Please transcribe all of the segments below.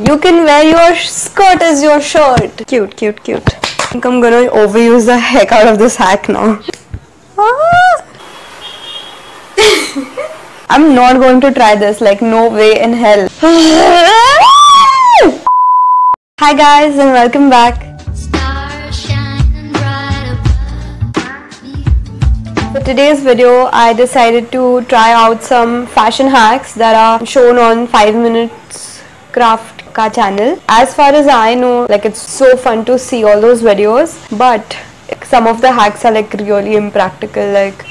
You can wear your skirt as your shirt. Cute, cute, cute. I think I'm gonna overuse the heck out of this hack now. I'm not going to try this, like no way in hell. Hi guys and welcome back. For today's video, I decided to try out some fashion hacks that are shown on 5 Minutes Craft ka channel. As far as I know, like it's so fun to see all those videos, but some of the hacks are like really impractical, like,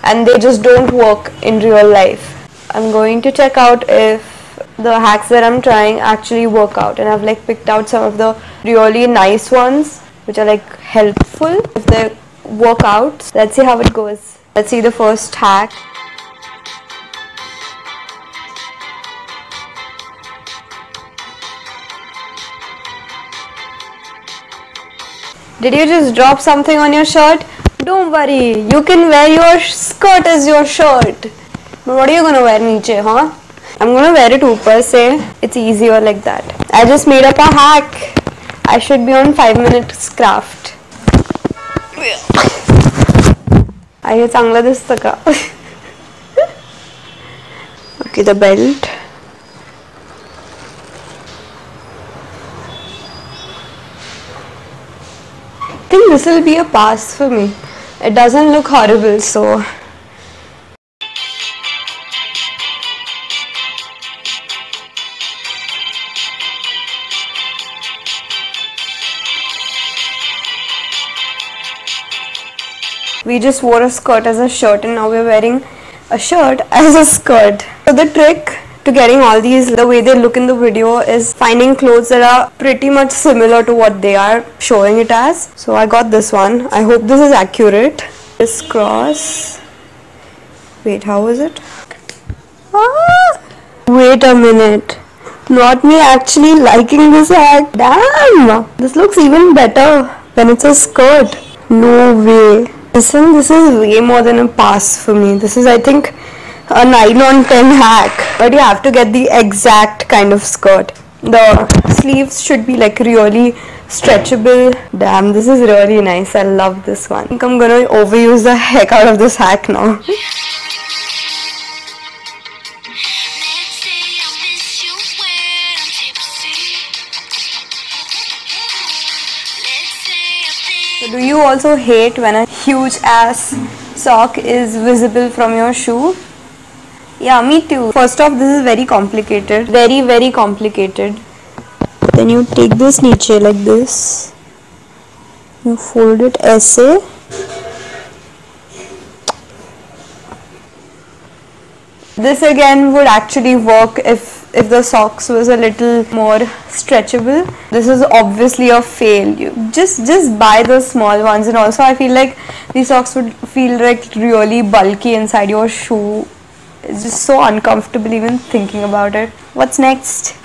and they just don't work in real life. I'm going to check out if the hacks that I'm trying actually work out, and I've like picked out some of the really nice ones which are like helpful if they work out. Let's see how it goes. Let's see the first hack. Did you just drop something on your shirt? Don't worry, you can wear your skirt as your shirt. But what are you gonna wear niche, huh? I'm gonna wear it upar se. It's easier like that. I just made up a hack. I should be on 5 Minutes Craft. I चांगला दिसतं का? Okay, the belt. I think this will be a pass for me. It doesn't look horrible, so we just wore a skirt as a shirt and now we're wearing a shirt as a skirt. So the trick to getting all these the way they look in the video is finding clothes that are pretty much similar to what they are showing it as. So I got this one. I hope this is accurate. This cross. Wait, how is it? Wait a minute. Not me actually liking this hack. Damn! This looks even better when it's a skirt. No way. Listen, this is way more than a pass for me. This is, I think, a 9 on 10 hack. But you have to get the exact kind of skirt. The sleeves should be like really stretchable. Damn, this is really nice. I love this one. I think I'm gonna overuse the heck out of this hack now. So do you also hate when a huge ass sock is visible from your shoe? Yeah, me too. First off, this is very complicated. Very, very complicated. Then you take this niche like this. You fold it ऐसे. This again would actually work if the socks was a little more stretchable. This is obviously a fail. You just buy the small ones, and also I feel like these socks would feel like really bulky inside your shoe. It's just so uncomfortable even thinking about it. What's next?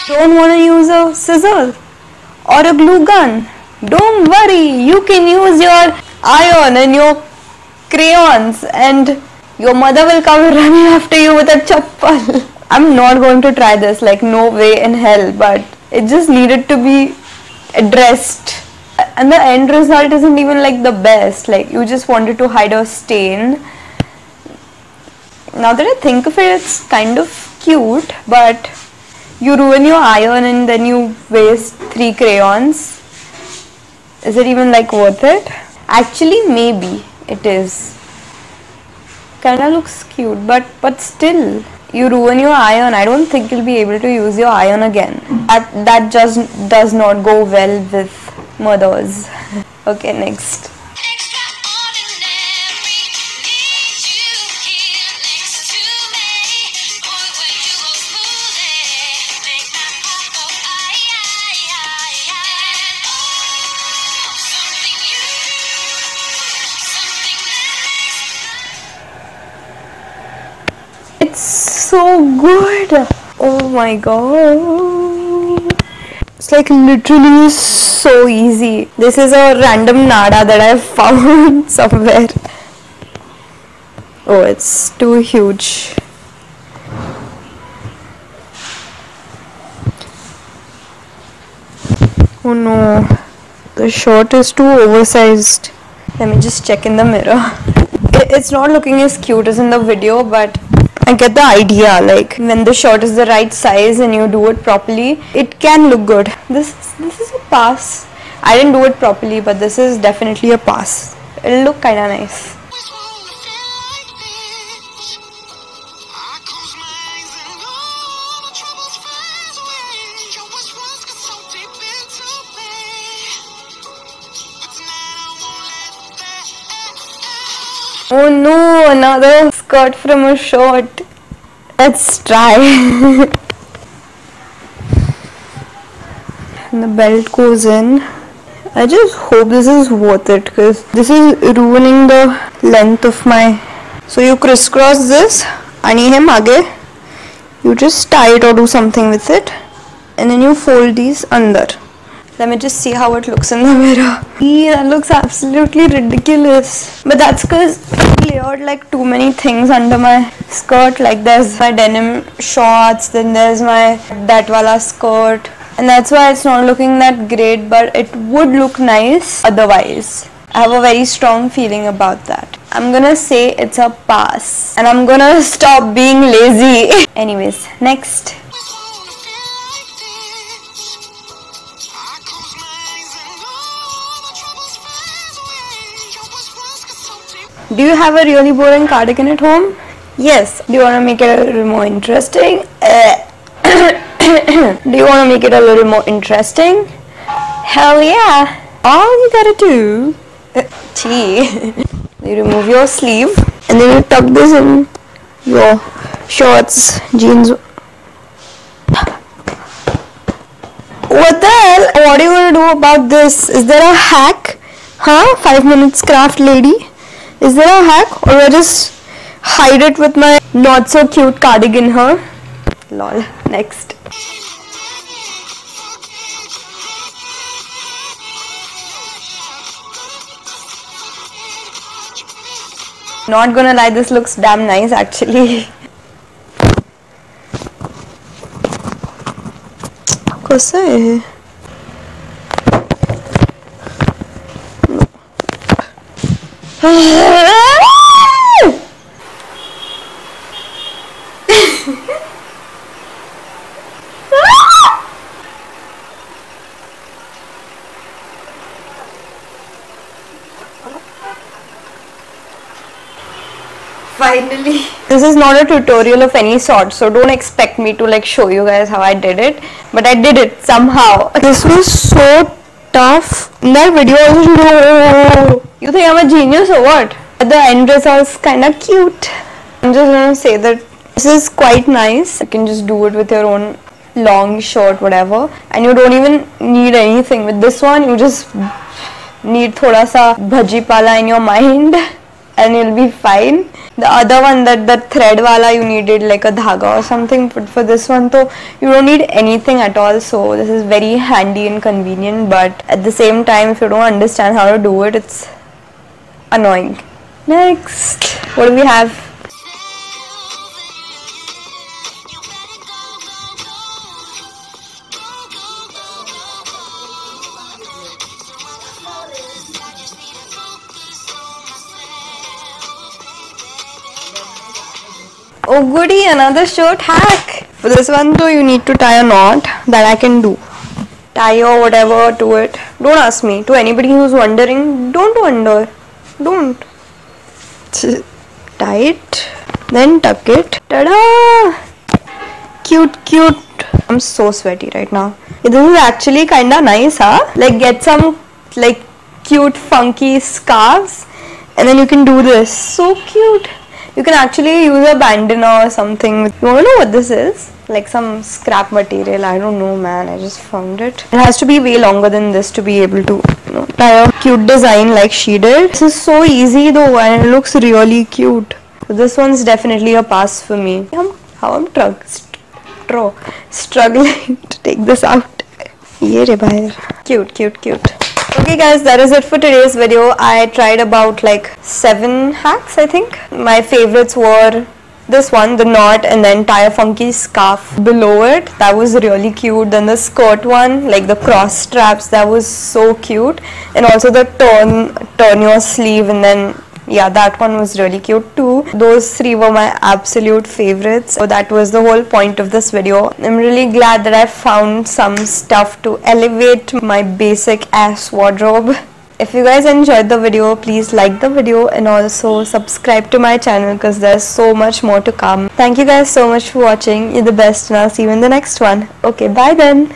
Don't want to use a scissor or a glue gun? Don't worry, you can use your iron and your crayons and your mother will come running after you with a chappal. I'm not going to try this, like no way in hell, but it just needed to be addressed. And the end result isn't even like the best, like you just wanted to hide a stain. Now that I think of it, it's kind of cute, but you ruin your iron and then you waste 3 crayons. Is it even like worth it? Actually, maybe it is. Kinda looks cute, but still, you ruin your iron. I don't think you'll be able to use your iron again. That just does not go well with mothers. Okay, next. so good. Oh my god. It's like literally so easy. This is a random nada that I found somewhere. Oh, it's too huge. Oh no, the shirt is too oversized. Let me just check in the mirror. It's not looking as cute as in the video, but I get the idea. Like when the shirt is the right size and you do it properly, it can look good. This is a pass. I didn't do it properly, but this is definitely a pass. It'll look kinda nice. Oh no, another skirt from a short. Let's try. And the belt goes in. I just hope this is worth it because this is ruining the length of my. So you crisscross this, ani hai maage. You just tie it or do something with it, and then you fold these under. Let me just see how it looks in the mirror. Eee, that looks absolutely ridiculous. But that's because I layered like too many things under my skirt. Like there's my denim shorts, then there's my that wala skirt. And that's why it's not looking that great, but it would look nice otherwise. I have a very strong feeling about that. I'm gonna say it's a pass. And I'm gonna stop being lazy. Anyways, next. Do you have a really boring cardigan at home? Yes. Do you want to make it a little more interesting? Do you want to make it a little more interesting? Hell yeah. All you gotta do, you remove your sleeve and then you tuck this in your shorts, jeans. What the hell? What are you gonna do about this? Is there a hack? Huh? 5 minutes craft lady? Is there a hack, or I just hide it with my not so cute cardigan, huh? Lol. Next. Not gonna lie, this looks damn nice actually. कैसा है? Finally, this is not a tutorial of any sort, so don't expect me to like show you guys how I did it, but I did it somehow. This was so tough. In that video also, you think I'm a genius or what? The end result is kind of cute. I'm just gonna say that this is quite nice. You can just do it with your own long shirt, whatever, and you don't even need anything. With this one, you just need thoda sa bhaji pala in your mind and you'll be fine. The other one, that the thread wala, you needed like a dhaga or something, but for this one though, you don't need anything at all. So this is very handy and convenient, but at the same time, if you don't understand how to do it, it's annoying. Next, what do we have? Oh goody, another shirt hack. For this one though, you need to tie a knot. That I can do. Tie or whatever to it. Don't ask me. To anybody who's wondering, don't wonder. Don't. Tie it. Then tuck it. Ta-da! Cute, cute. I'm so sweaty right now. This is actually kinda nice, huh? Like get some like cute funky scarves and then you can do this. So cute. You can actually use a bandana or something. You wanna know what this is? Like some scrap material. I don't know, man. I just found it. It has to be way longer than this to be able to, you know, tie a cute design like she did. This is so easy though, and it looks really cute. So this one's definitely a pass for me. how I'm struggling to take this out. Ye re bhai. Cute, cute, cute. Okay guys, that is it for today's video. I tried about like 7 hacks, I think. My favorites were this one, the knot, and then tie a funky scarf below it. That was really cute. Then the skirt one, like the cross straps, that was so cute. And also the turn your sleeve, and then yeah, that one was really cute too. Those 3 were my absolute favorites. So that was the whole point of this video. I'm really glad that I found some stuff to elevate my basic ass wardrobe. If you guys enjoyed the video, please like the video and also subscribe to my channel because there's so much more to come. Thank you guys so much for watching. You're the best and I'll see you in the next one. Okay, bye then.